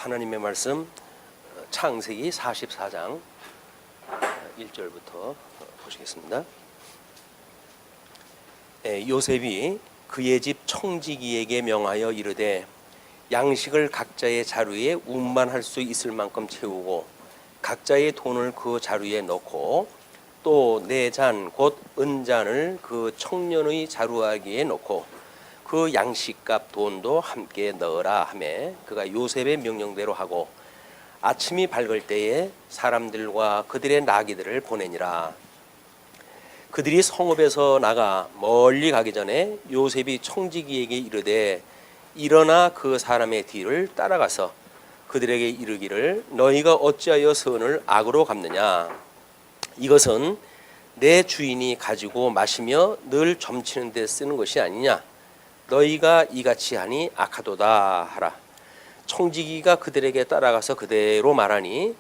하나님의 말씀 창세기 44장 1절부터 보시겠습니다. 요셉이 그의 집 청지기에게 명하여 이르되 양식을 각자의 자루에 운반할 수 있을 만큼 채우고 각자의 돈을 그 자루에 넣고 또 네 잔 곧 은잔을 그 청년의 자루아기에 넣고 그 양식값 돈도 함께 넣으라 하매 그가 요셉의 명령대로 하고 아침이 밝을 때에 사람들과 그들의 나귀들을 보내니라. 그들이 성읍에서 나가 멀리 가기 전에 요셉이 청지기에게 이르되 일어나 그 사람의 뒤를 따라가서 그들에게 이르기를 너희가 어찌하여 선을 악으로 갚느냐. 이것은 내 주인이 가지고 마시며 늘 점치는 데 쓰는 것이 아니냐. 너희가 이같이 하니 악하도다 하라. 청지기가 그들에게 따라가서 그대로 말하니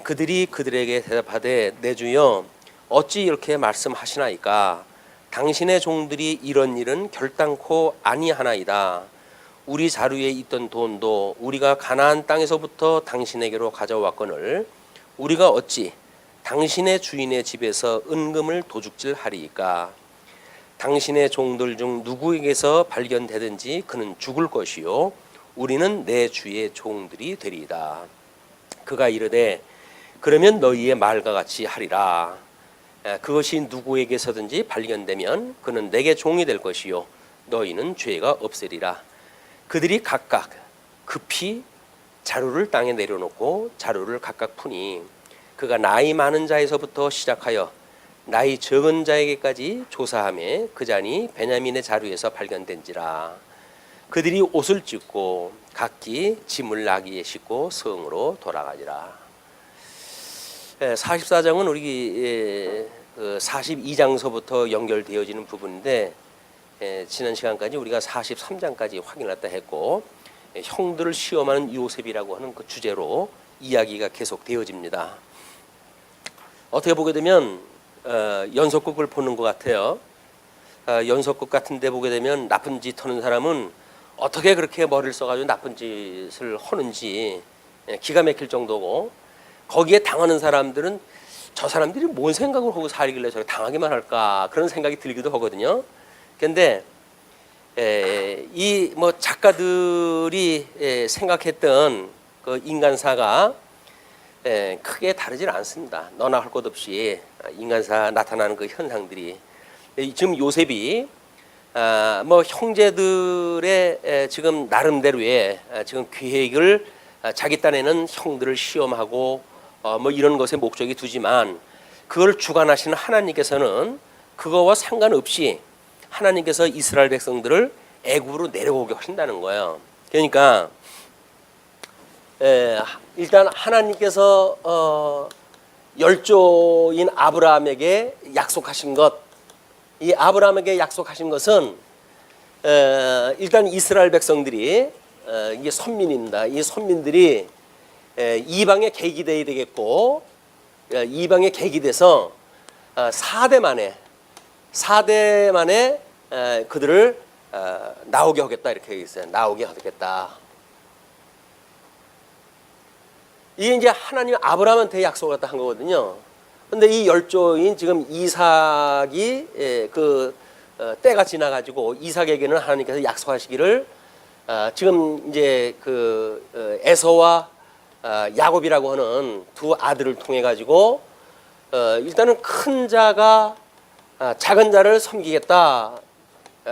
그들이 그들에게 대답하되 내 주여 어찌 이렇게 말씀하시나이까. 당신의 종들이 이런 일은 결단코 아니하나이다. 우리 자루에 있던 돈도 우리가 가나안 땅에서부터 당신에게로 가져왔거늘 우리가 어찌 당신의 주인의 집에서 은금을 도둑질하리이까. 당신의 종들 중 누구에게서 발견되든지 그는 죽을 것이요 우리는 내 주의 종들이 되리이다. 그가 이르되 그러면 너희의 말과 같이 하리라. 그것이 누구에게서든지 발견되면 그는 내게 종이 될 것이요 너희는 죄가 없으리라. 그들이 각각 급히 자루를 땅에 내려놓고 자루를 각각 푸니 그가 나이 많은 자에서부터 시작하여 나이 적은 자에게까지 조사하며 그 잔이 베냐민의 자루에서 발견된지라. 그들이 옷을 찢고 각기 짐을 나귀에 싣고 성으로 돌아가니라. 44장은 우리 42장서부터 연결되어지는 부분인데 지난 시간까지 우리가 43장까지 확인했다 했고 형들을 시험하는 요셉이라고 하는 그 주제로 이야기가 계속 되어집니다. 어떻게 보게 되면 연속극을 보는 것 같아요. 연속극 같은 데 보게 되면 나쁜 짓 하는 사람은 어떻게 그렇게 머리를 써가지고 나쁜 짓을 하는지 기가 막힐 정도고 거기에 당하는 사람들은 저 사람들이 뭔 생각을 하고 살길래 저렇게 당하기만 할까 그런 생각이 들기도 하거든요. 그런데 이 뭐 작가들이 생각했던 그 인간사가 크게 다르질 않습니다. 너나 할 것 없이 인간사 나타나는 그 현상들이 지금 요셉이 뭐 형제들의 지금 나름대로의 지금 계획을 자기 딴에는 형들을 시험하고 뭐 이런 것에 목적이 두지만 그걸 주관하시는 하나님께서는 그거와 상관없이 하나님께서 이스라엘 백성들을 애굽으로 내려오게 하신다는 거예요. 그러니까 일단 하나님께서 열조인 아브라함에게 약속하신 것, 이 아브라함에게 약속하신 것은 일단 이스라엘 백성들이 이게 선민입니다. 이 선민들이 이방의 계기 되어야 되겠고 이방의 계기 돼서 4대 만에 그들을 나오게 하겠다 이렇게 얘기했어요. 나오게 하겠다. 이게 이제 하나님 아브라함한테 약속을 한 거거든요. 근데 이 열조인 지금 이삭이 그 때가 지나가지고 이삭에게는 하나님께서 약속하시기를 지금 이제 그 에서와 야곱이라고 하는 두 아들을 통해 가지고 일단은 큰 자가 작은 자를 섬기겠다.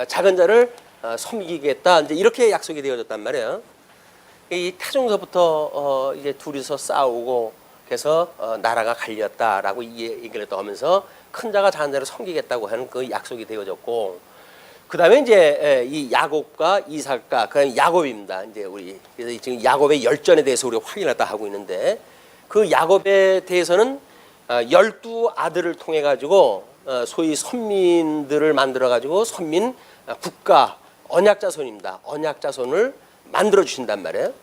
작은 자를 섬기겠다. 이제 이렇게 약속이 되어졌단 말이에요. 이 태중서부터 이제 둘이서 싸우고 그래서 나라가 갈렸다라고 이 얘기를 또 하면서 큰 자가 작은 자를 섬기겠다고 하는 그 약속이 되어졌고 그 다음에 이제 이 야곱과 이삭과 그 야곱입니다. 이제 우리 그래서 지금 야곱의 열전에 대해서 우리가 확인했다 하고 있는데 그 야곱에 대해서는 12아들을 통해 가지고 소위 선민들을 만들어 가지고 선민 국가 언약자손입니다. 언약자손을 만들어 주신단 말이에요.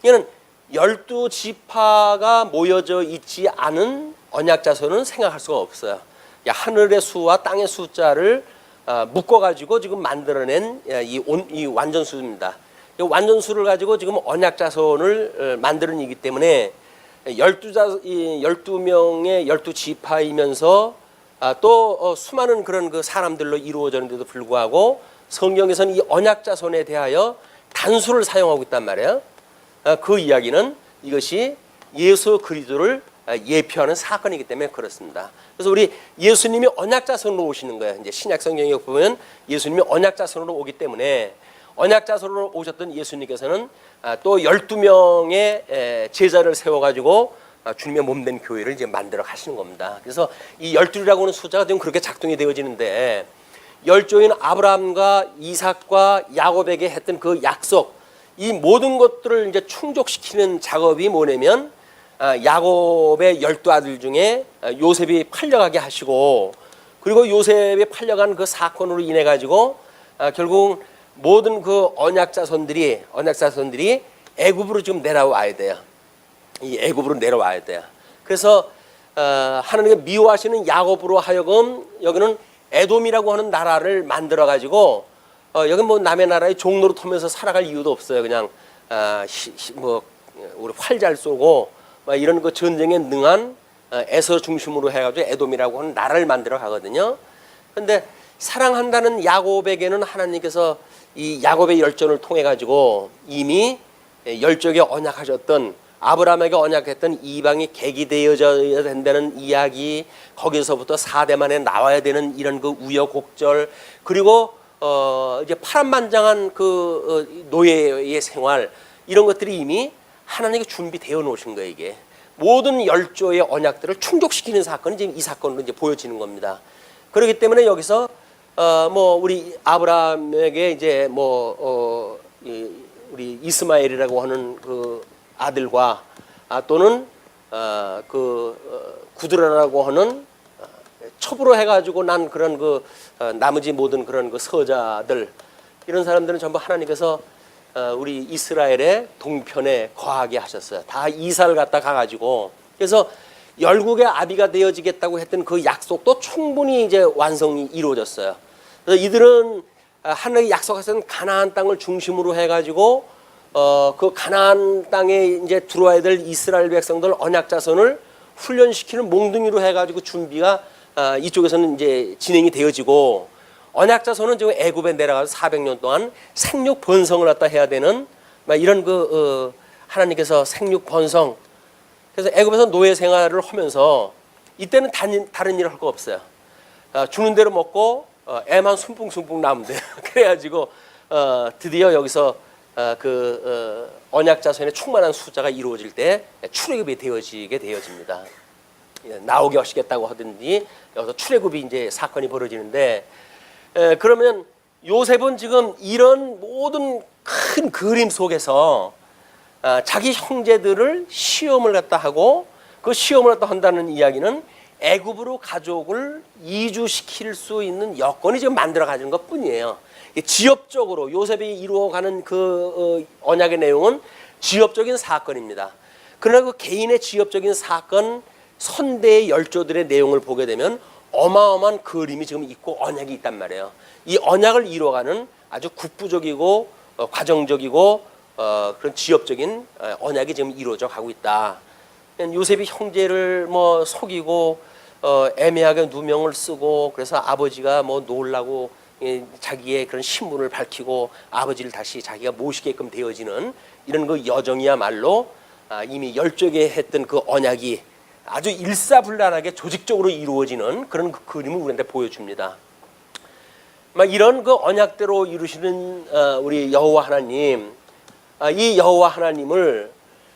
이는 12지파가 모여져 있지 않은 언약자손은 생각할 수가 없어요. 하늘의 수와 땅의 숫자를 묶어 가지고 지금 만들어낸 이 완전수입니다. 완전수를 가지고 지금 언약자손을 만드는 이기 때문에 12명의 12지파이면서 또 수많은 그런 그 사람들로 이루어졌는데도 불구하고 성경에서는 이 언약자손에 대하여 단수를 사용하고 있단 말이에요. 그 이야기는 이것이 예수 그리스도를 예표하는 사건이기 때문에 그렇습니다. 그래서 우리 예수님이 언약자손으로 오시는 거예요. 이제 신약 성경에 보면 예수님이 언약자손으로 오기 때문에 언약자손으로 오셨던 예수님께서는 또 12명의 제자를 세워가지고 주님의 몸된 교회를 이제 만들어 가시는 겁니다. 그래서 이 12라고 하는 숫자가 지금 그렇게 작동이 되어지는데 열조인 아브라함과 이삭과 야곱에게 했던 그 약속, 이 모든 것들을 이제 충족시키는 작업이 뭐냐면 야곱의 12아들 중에 요셉이 팔려가게 하시고, 그리고 요셉이 팔려간 그 사건으로 인해 가지고 결국 모든 그 언약자손들이 애굽으로 지금 내려와야 돼요. 이 애굽으로 내려와야 돼요. 그래서 하나님께 미워하시는 야곱으로 하여금 여기는 에돔이라고 하는 나라를 만들어 가지고 여기 뭐 남의 나라에 종로로 타면서 살아갈 이유도 없어요. 그냥 뭐 우리 활 잘 쏘고 이런 그 전쟁에 능한 에서 중심으로 해가지고 에돔이라고 하는 나라를 만들어 가거든요. 그런데 사랑한다는 야곱에게는 하나님께서 이 야곱의 열전을 통해 가지고 이미 열적에 언약하셨던, 아브라함에게 언약했던 이방이 객이 되어져야 된다는 이야기, 거기서부터 4대 만에 나와야 되는 이런 그 우여곡절, 그리고 이제 파란만장한 그 노예의 생활, 이런 것들이 이미 하나님께 준비되어 놓으신 거예요. 이게 모든 열조의 언약들을 충족시키는 사건이 지금 이 사건으로 이제 보여지는 겁니다. 그렇기 때문에 여기서 뭐 우리 아브라함에게 이제 우리 이스마엘이라고 하는 그 아들과 또는 구드라라고 하는 첩으로 해가지고 난 그런 그 나머지 모든 그런 그 서자들, 이런 사람들은 전부 하나님께서 우리 이스라엘의 동편에 거하게 하셨어요. 다 이사를 갖다 가가지고, 그래서 열국의 아비가 되어지겠다고 했던 그 약속도 충분히 이제 완성이 이루어졌어요. 그래서 이들은 하나님이 약속하신 가나안 땅을 중심으로 해가지고 그 가나안 땅에 이제 들어와야 될 이스라엘 백성들 언약자손을 훈련시키는 몽둥이로 해가지고 준비가 이쪽에서는 이제 진행이 되어지고, 언약자손은 지금 애굽에 내려가서 400년 동안 생육 번성을 갖다 해야 되는 이런 그 하나님께서 생육 번성, 그래서 애굽에서 노예 생활을 하면서 이때는 다른 일을 할 거 없어요. 주는 대로 먹고 애만 숨풍숨풍 나면 돼요. 그래가지고 드디어 여기서 언약자손의 충만한 숫자가 이루어질 때 출애굽이 되어지게 되어집니다. 나오게 하시겠다고 하든지 여기서 출애굽이 이제 사건이 벌어지는데, 그러면 요셉은 지금 이런 모든 큰 그림 속에서 자기 형제들을 시험을 갖다 하고, 그 시험을 갖다 한다는 이야기는 애굽으로 가족을 이주시킬 수 있는 여건이 지금 만들어 가지는 것 뿐이에요. 지엽적으로 요셉이 이루어가는 그 언약의 내용은 지엽적인 사건입니다. 그러나 그 개인의 지엽적인 사건, 선대의 열조들의 내용을 보게 되면 어마어마한 그림이 지금 있고 언약이 있단 말이에요. 이 언약을 이루어가는 아주 국부적이고 과정적이고 그런 지엽적인 언약이 지금 이루어져 가고 있다. 요셉이 형제를 뭐 속이고 애매하게 누명을 쓰고, 그래서 아버지가 뭐 놀라고 자기의 그런 신분을 밝히고 아버지를 다시 자기가 모시게끔 되어지는 이런 그 여정이야말로 이미 열적에 했던 그 언약이 아주 일사불란하게 조직적으로 이루어지는 그런 그 그림을 우리한테 보여줍니다. 이런 그 언약대로 이루시는 우리 여호와 하나님, 이 여호와 하나님을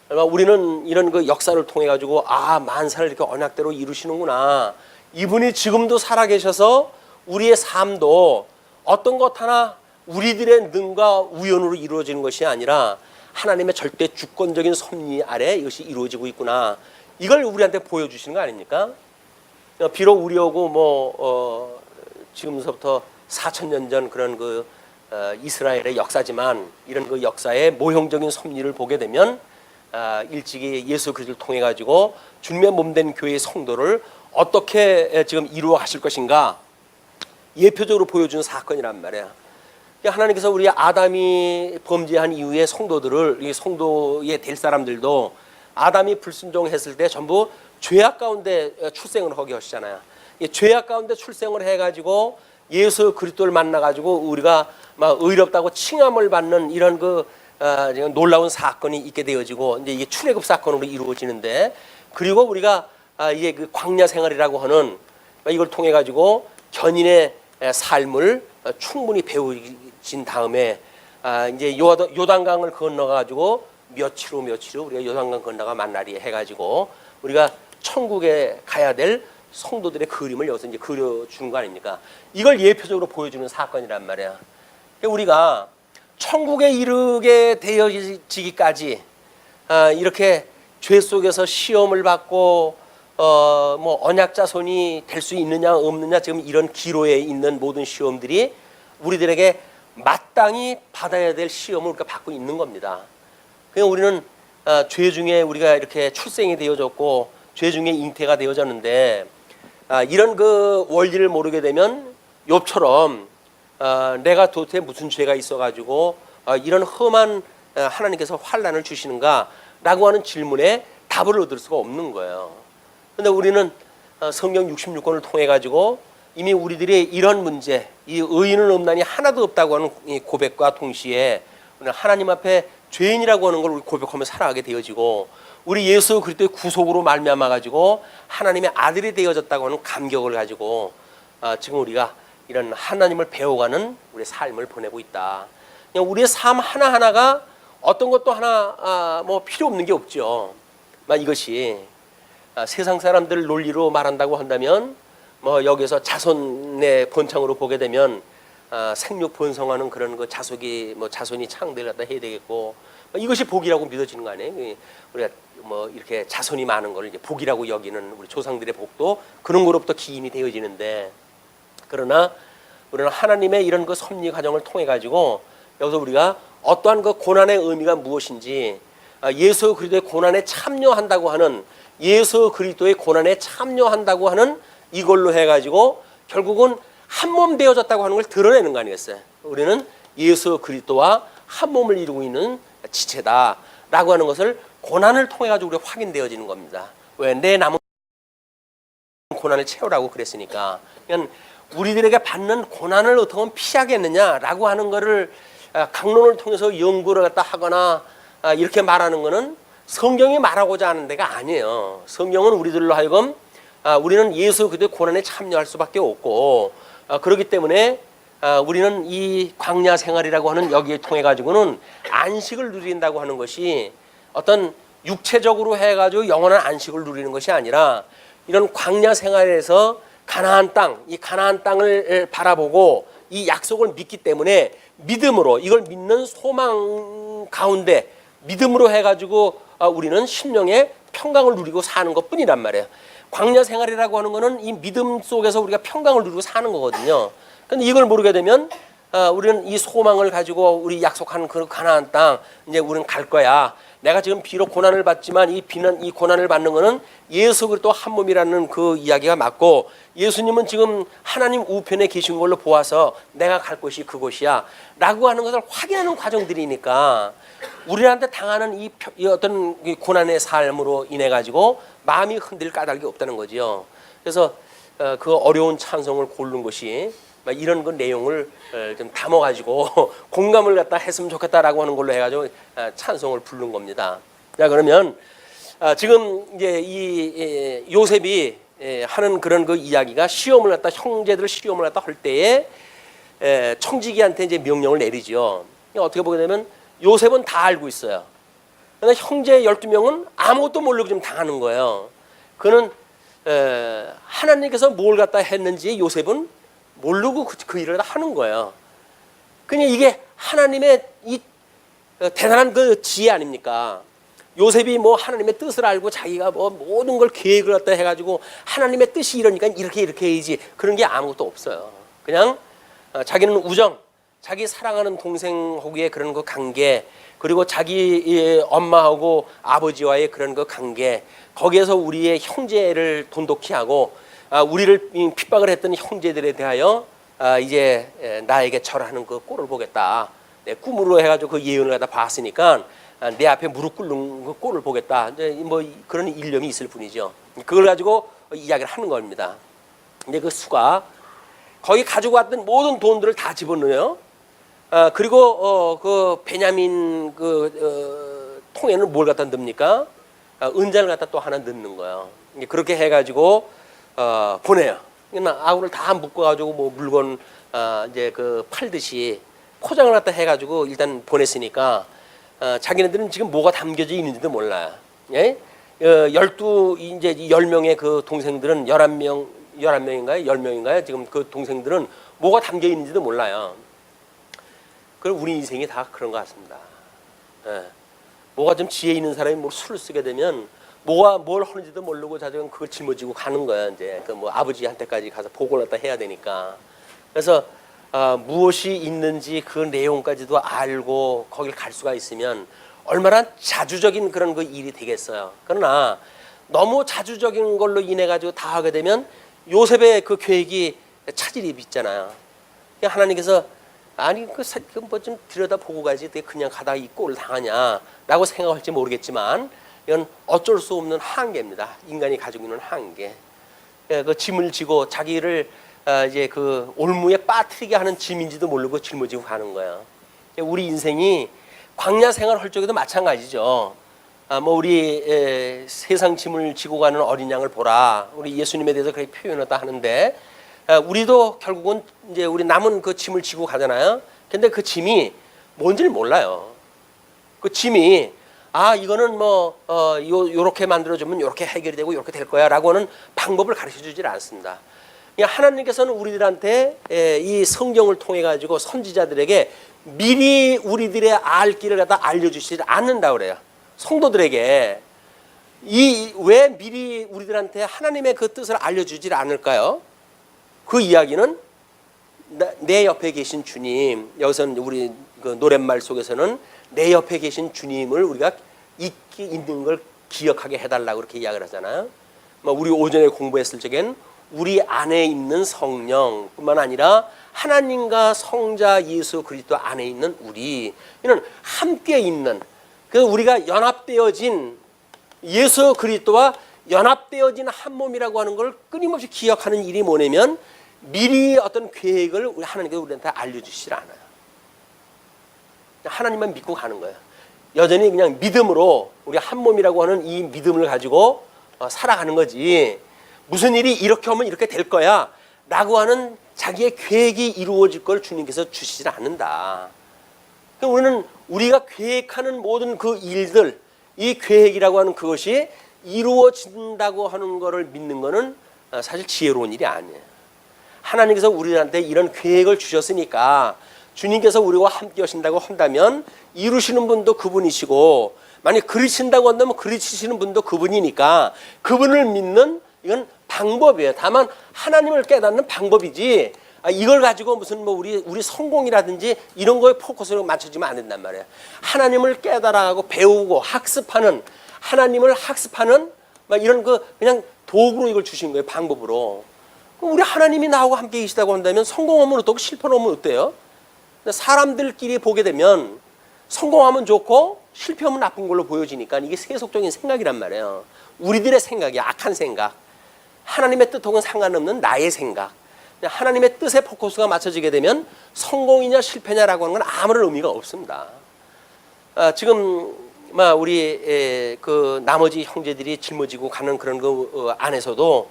우리는 이런 그 역사를 통해 가지고 만사를 이렇게 언약대로 이루시는구나. 이분이 지금도 살아계셔서 우리의 삶도 어떤 것 하나 우리들의 능과 우연으로 이루어지는 것이 아니라 하나님의 절대 주권적인 섭리 아래 이것이 이루어지고 있구나. 이걸 우리한테 보여주시는 거 아닙니까? 비록 우리하고 지금서부터 4,000년 전 그런 그 이스라엘의 역사지만, 이런 그 역사의 모형적인 섭리를 보게 되면 일찍이 예수 그리스도를 통해 가지고 주님의 몸된 교회의 성도를 어떻게 지금 이루어 가실 것인가 예표적으로 보여주는 사건이란 말이야. 하나님께서 우리 아담이 범죄한 이후에 성도들을, 이 성도에 될 사람들도 아담이 불순종했을 때 전부 죄악 가운데 출생을 하게 하시잖아요. 죄악 가운데 출생을 해가지고 예수 그리스도를 만나가지고 우리가 막 의롭다고 칭함을 받는 이런 놀라운 사건이 있게 되어지고, 이제 이게 출애굽 사건으로 이루어지는데, 그리고 우리가 이게 그 광야 생활이라고 하는 이걸 통해 가지고 견인의 삶을 충분히 배우진 다음에 이제 요단강을 건너가지고 며칠 후 우리가 요단강 건너가 만나리 해가지고 우리가 천국에 가야 될 성도들의 그림을 여기서 이제 그려주는 거 아닙니까? 이걸 예표적으로 보여주는 사건이란 말이야. 우리가 천국에 이르게 되어지기까지 이렇게 죄 속에서 시험을 받고 뭐 언약 자손이 될 수 있느냐 없느냐, 지금 이런 기로에 있는 모든 시험들이 우리들에게 마땅히 받아야 될 시험을 우리가 받고 있는 겁니다. 그냥 우리는 죄 중에 우리가 이렇게 출생이 되어졌고 죄 중에 잉태가 되어졌는데, 이런 그 원리를 모르게 되면 욥처럼 내가 도대체 무슨 죄가 있어가지고 이런 험한 하나님께서 환난을 주시는가라고 하는 질문에 답을 얻을 수가 없는 거예요. 그런데 우리는 성경 66권을 통해 가지고 이미 우리들의 이런 문제, 이 의인은 없나니 하나도 없다고 하는 이 고백과 동시에 우리는 하나님 앞에 죄인이라고 하는 걸 고백하며 살아가게 되어지고, 우리 예수 그리스도의 구속으로 말미암아 가지고 하나님의 아들이 되어졌다고 하는 감격을 가지고 지금 우리가 이런 하나님을 배워가는 우리의 삶을 보내고 있다. 그냥 우리의 삶 하나하나가 어떤 것도 하나 뭐 필요 없는 게 없죠. 이것이 세상 사람들 논리로 말한다고 한다면, 뭐 여기서 자손의 본창으로 보게 되면 생육 번성하는 그런 그 자손이 창대를 갖다 해야 되겠고, 이것이 복이라고 믿어지는 거 아니에요? 우리가 뭐 이렇게 자손이 많은 걸 이제 복이라고 여기는 우리 조상들의 복도 그런 거로부터 기인이 되어지는데, 그러나 우리는 하나님의 이런 그 섭리 과정을 통해 가지고 여기서 우리가 어떠한 그 고난의 의미가 무엇인지, 예수 그리스도의 고난에 참여한다고 하는, 예수 그리스도의 고난에 참여한다고 하는 이걸로 해가지고 결국은 한 몸 되어졌다고 하는 걸 드러내는 거 아니겠어요? 우리는 예수 그리스도와 한 몸을 이루고 있는 지체다라고 하는 것을 고난을 통해 가지고 우리가 확인되어지는 겁니다. 왜? 내 남은 고난을 채우라고 그랬으니까. 그러니까 우리들에게 받는 고난을 어떻게 하면 피하겠느냐라고 하는 것을 강론을 통해서 연구를 갖다 하거나 이렇게 말하는 것은 성경이 말하고자 하는 데가 아니에요. 성경은 우리들로 하여금 우리는 예수 그리스도의 고난에 참여할 수밖에 없고, 그렇기 때문에 우리는 이 광야 생활이라고 하는 여기에 통해 가지고는 안식을 누린다고 하는 것이 어떤 육체적으로 해가지고 영원한 안식을 누리는 것이 아니라, 이런 광야 생활에서 가나안 땅, 이 가나안 땅을 바라보고 이 약속을 믿기 때문에 믿음으로, 이걸 믿는 소망 가운데 믿음으로 해가지고 우리는 심령의 평강을 누리고 사는 것뿐이란 말이에요. 광야 생활이라고 하는 것은 이 믿음 속에서 우리가 평강을 누리고 사는 거거든요. 근데 이걸 모르게 되면 우리는 이 소망을 가지고 우리 약속한 그 가나안 땅 이제 우리는 갈 거야. 내가 지금 비록 고난을 받지만 이 고난을 받는 것은 예수 그리스도 한 몸이라는 그 이야기가 맞고, 예수님은 지금 하나님 우편에 계신 걸로 보아서 내가 갈 곳이 그곳이야 라고 하는 것을 확인하는 과정들이니까, 우리한테 당하는 이 어떤 고난의 삶으로 인해 가지고 마음이 흔들 까닭이 없다는 거죠. 그래서 그 어려운 찬송을 고른 것이 이런 그 내용을 좀 담아가지고 공감을 갖다 했으면 좋겠다라고 하는 걸로 해가지고 찬송을 부른 겁니다. 자, 그러면 지금 이제 이 요셉이 하는 그런 그 이야기가, 시험을 갖다 형제들 시험을 갖다 할 때에 청지기한테 이제 명령을 내리죠. 어떻게 보게 되면 요셉은 다 알고 있어요. 그러나 형제 12명은 아무것도 모르고 좀 당하는 거예요. 그는 하나님께서 뭘 갖다 했는지 요셉은 모르고 그 일을 하는 거예요. 그냥 이게 하나님의 이 대단한 그 지혜 아닙니까? 요셉이 뭐 하나님의 뜻을 알고 자기가 뭐 모든 걸 계획을 갖다 해가지고 하나님의 뜻이 이러니까 이렇게 해야지, 그런 게 아무것도 없어요. 그냥 자기는 우정, 자기 사랑하는 동생하고의 그런 그 관계, 그리고 자기 엄마하고 아버지와의 그런 그 관계, 거기에서 우리의 형제를 돈독히 하고 우리를 핍박을 했던 형제들에 대하여 이제 나에게 절하는 그 꼴을 보겠다. 내 꿈으로 해가지고 그 예언을 갖다 봤으니까 내 앞에 무릎 꿇는 그 꼴을 보겠다. 이제 뭐 그런 일념이 있을 뿐이죠. 그걸 가지고 이야기를 하는 겁니다. 근데 그 수가 거기 가지고 왔던 모든 돈들을 다 집어넣어요. 그리고 그 베냐민 통에는 뭘 갖다 넣습니까? 은자를 갖다 또 하나 넣는 거예요. 그렇게 해가지고 보내요. 아우를 다 묶어가지고 뭐 물건 이제 그 팔듯이 포장을 갖다 해가지고 일단 보냈으니까 자기네들은 지금 뭐가 담겨져 있는지도 몰라요. 예? 10명의 그 동생들은 11명인가요? 10명인가요? 지금 그 동생들은 뭐가 담겨 있는지도 몰라요. 그럼 우리 인생이 다 그런 것 같습니다. 예. 뭐가 좀 지혜 있는 사람이 뭐 술을 쓰게 되면 뭐가 뭘 하는지도 모르고 자기는 그걸 짊어지고 가는 거야. 이제 그 뭐 아버지한테까지 가서 보고를 갖다 해야 되니까. 그래서 무엇이 있는지 그 내용까지도 알고 거길 갈 수가 있으면 얼마나 자주적인 그런 그 일이 되겠어요. 그러나 너무 자주적인 걸로 인해 가지고 다 하게 되면 요셉의 그 계획이 차질이 있잖아요. 하나님께서 아니 그 뭐 좀 들여다 보고 가지 어떻게 그냥 가다 이 꼴을 당하냐라고 생각할지 모르겠지만 이건 어쩔 수 없는 한계입니다. 인간이 가지고 있는 한계. 그 짐을 지고 자기를 이제 그 올무에 빠뜨리게 하는 짐인지도 모르고 짊어지고 가는 거예요. 우리 인생이 광야 생활 할 적에도 마찬가지죠. 뭐 우리 세상 짐을 지고 가는 어린 양을 보라. 우리 예수님에 대해서 그렇게 표현했다 하는데 우리도 결국은 이제 우리 남은 그 짐을 지고 가잖아요. 근데 그 짐이 뭔지를 몰라요. 그 짐이 이거는 뭐 요렇게 만들어주면 요렇게 해결이 되고 요렇게 될 거야라고는 방법을 가르쳐 주질 않습니다. 하나님께서는 우리들한테 이 성경을 통해 가지고 선지자들에게 미리 우리들의 알 길을 갖다 알려주시지 않는다 그래요. 성도들에게 왜 미리 우리들한테 하나님의 그 뜻을 알려주질 않을까요? 그 이야기는 내 옆에 계신 주님, 여기서는 우리 그 노랫말 속에서는 내 옆에 계신 주님을 우리가 있는 걸 기억하게 해달라고 그렇게 이야기를 하잖아요. 우리 오전에 공부했을 적엔 우리 안에 있는 성령뿐만 아니라 하나님과 성자 예수 그리스도 안에 있는 우리, 이는 함께 있는 그 우리가 연합되어진 예수 그리스도와 연합되어진 한 몸이라고 하는 걸 끊임없이 기억하는 일이 뭐냐면 미리 어떤 계획을 우리 하나님께서 우리한테 알려주시질 않아요. 하나님만 믿고 가는 거예요. 여전히 그냥 믿음으로 우리 한 몸이라고 하는 이 믿음을 가지고 살아가는 거지. 무슨 일이 이렇게 하면 이렇게 될 거야 라고 하는 자기의 계획이 이루어질 걸 주님께서 주시질 않는다. 우리는 우리가 계획하는 모든 그 일들, 이 계획이라고 하는 그것이 이루어진다고 하는 것을 믿는 것은 사실 지혜로운 일이 아니에요. 하나님께서 우리한테 이런 계획을 주셨으니까 주님께서 우리와 함께 하신다고 한다면 이루시는 분도 그분이시고, 만약 그리신다고 한다면 그리시는 분도 그분이니까 그분을 믿는 이건 방법이에요. 다만 하나님을 깨닫는 방법이지 이걸 가지고 무슨 뭐 우리 성공이라든지 이런 거에 포커스를 맞춰지면 안 된단 말이에요. 하나님을 깨달아가고 배우고 학습하는, 하나님을 학습하는 막 이런 그냥 도구로 이걸 주신 거예요. 방법으로. 우리 하나님이 나하고 함께 계시다고 한다면 성공하면 어떻고 실패하면 어때요? 사람들끼리 보게 되면 성공하면 좋고 실패하면 나쁜 걸로 보여지니까 이게 세속적인 생각이란 말이에요. 우리들의 생각이 악한 생각, 하나님의 뜻하고는 상관없는 나의 생각, 하나님의 뜻에 포커스가 맞춰지게 되면 성공이냐 실패냐라고 하는 건 아무런 의미가 없습니다. 지금 우리 그 나머지 형제들이 짊어지고 가는 그런 그 안에서도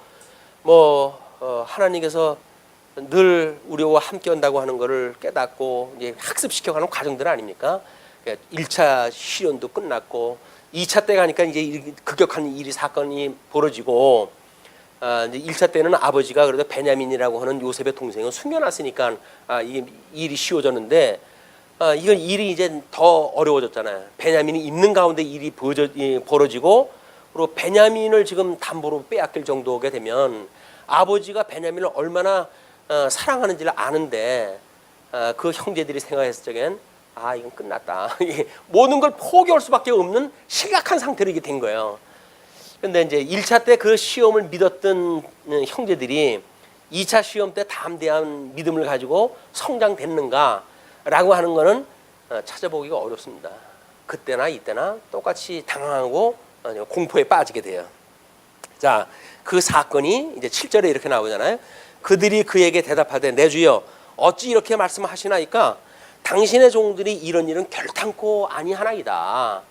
하나님께서 늘 우리와 함께 한다고 하는 것을 깨닫고 이제 학습시켜가는 과정들 아닙니까? 1차 시련도 끝났고 2차 때 가니까 이제 급격한 사건이 벌어지고, 이제 1차 때는 아버지가 그래도 베냐민이라고 하는 요셉의 동생을 숨겨놨으니까 이게 일이 쉬워졌는데, 이건 일이 이제 더 어려워졌잖아요. 베냐민이 있는 가운데 일이 벌어지고, 그리고 베냐민을 지금 담보로 빼앗길 정도가 되면 아버지가 베냐민을 얼마나 사랑하는지를 아는데 그 형제들이 생각했을 적엔 이건 끝났다. 모든 걸 포기할 수밖에 없는 심각한 상태로 이게 된 거예요. 근데 이제 1차 때 그 시험을 믿었던 형제들이 2차 시험 때 담대한 믿음을 가지고 성장됐는가라고 하는 거는 찾아보기가 어렵습니다. 그때나 이때나 똑같이 당황하고 공포에 빠지게 돼요. 자, 그 사건이 이제 7절에 이렇게 나오잖아요. 그들이 그에게 대답하되 내 주여 어찌 이렇게 말씀하시나이까 당신의 종들이 이런 일은 결탄코 아니하나이다.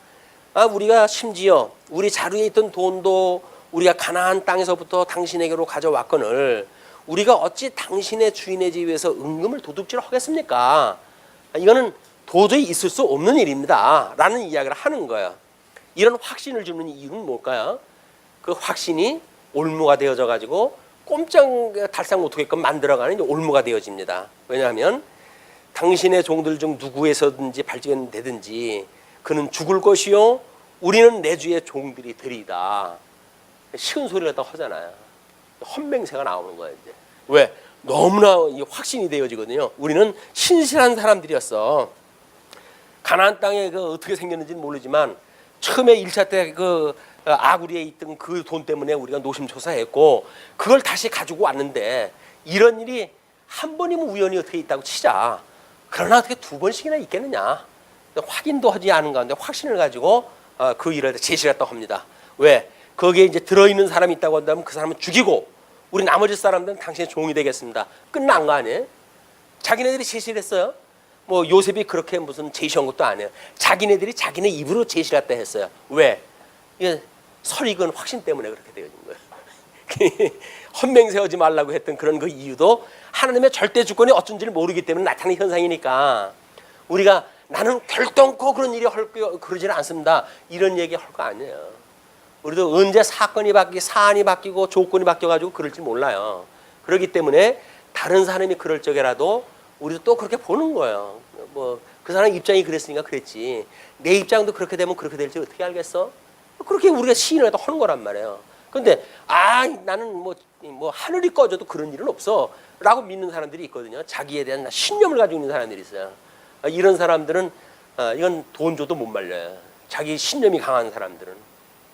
우리가 심지어 우리 자루에 있던 돈도 우리가 가나안 땅에서부터 당신에게로 가져왔거늘 우리가 어찌 당신의 주인의 집에서 은금을 도둑질 하겠습니까? 이거는 도저히 있을 수 없는 일입니다 라는 이야기를 하는 거예요. 이런 확신을 주는 이유는 뭘까요? 그 확신이 올무가 되어져 가지고 꼼짝 달싹 못하게끔 만들어가는 올무가 되어집니다. 왜냐하면 당신의 종들 중 누구에서든지 발견되든지 그는 죽을 것이요 우리는 내 주의 종들이 되리이다. 쉬운 소리를 다 하잖아요. 헛맹세가 나오는 거예요. 이제. 왜? 너무나 확신이 되어지거든요. 우리는 신실한 사람들이었어. 가나안 땅에 그 어떻게 생겼는지는 모르지만 처음에 1차 때 그 아구리에 있던 그 돈 때문에 우리가 노심초사했고 그걸 다시 가지고 왔는데 이런 일이 한 번이면 우연히 어떻게 있다고 치자. 그러나 어떻게 두 번씩이나 있겠느냐. 확인도 하지 않은 가운데 확신을 가지고 그 일을 제시를 했다고 합니다. 왜? 거기에 이제 들어있는 사람이 있다고 한다면 그 사람은 죽이고 우리 나머지 사람들은 당신의 종이 되겠습니다. 끝난 거 아니에요? 자기네들이 제시를 했어요. 뭐 요셉이 그렇게 무슨 제시한 것도 아니에요. 자기네들이 자기네 입으로 제시를 했다 했어요. 왜? 이게 설익은 확신 때문에 그렇게 되어진 거예요. 헛맹세하지 말라고 했던 그런 그 이유도 하나님의 절대 주권이 어쩐지를 모르기 때문에 나타나는 현상이니까 우리가 나는 결단코 그런 일이 그러지는 않습니다. 이런 얘기 할 거 아니에요. 우리도 언제 사건이 바뀌고 사안이 바뀌고 조건이 바뀌어가지고 그럴지 몰라요. 그렇기 때문에 다른 사람이 그럴 적에라도 우리도 또 그렇게 보는 거예요. 뭐 그 사람 입장이 그랬으니까 그랬지. 내 입장도 그렇게 되면 그렇게 될지 어떻게 알겠어? 그렇게 우리가 시인을 또 하는 거란 말이에요. 그런데 나는 뭐 하늘이 꺼져도 그런 일은 없어라고 믿는 사람들이 있거든요. 자기에 대한 신념을 가지고 있는 사람들이 있어요. 이런 사람들은 이건 돈 줘도 못 말려요. 자기 신념이 강한 사람들은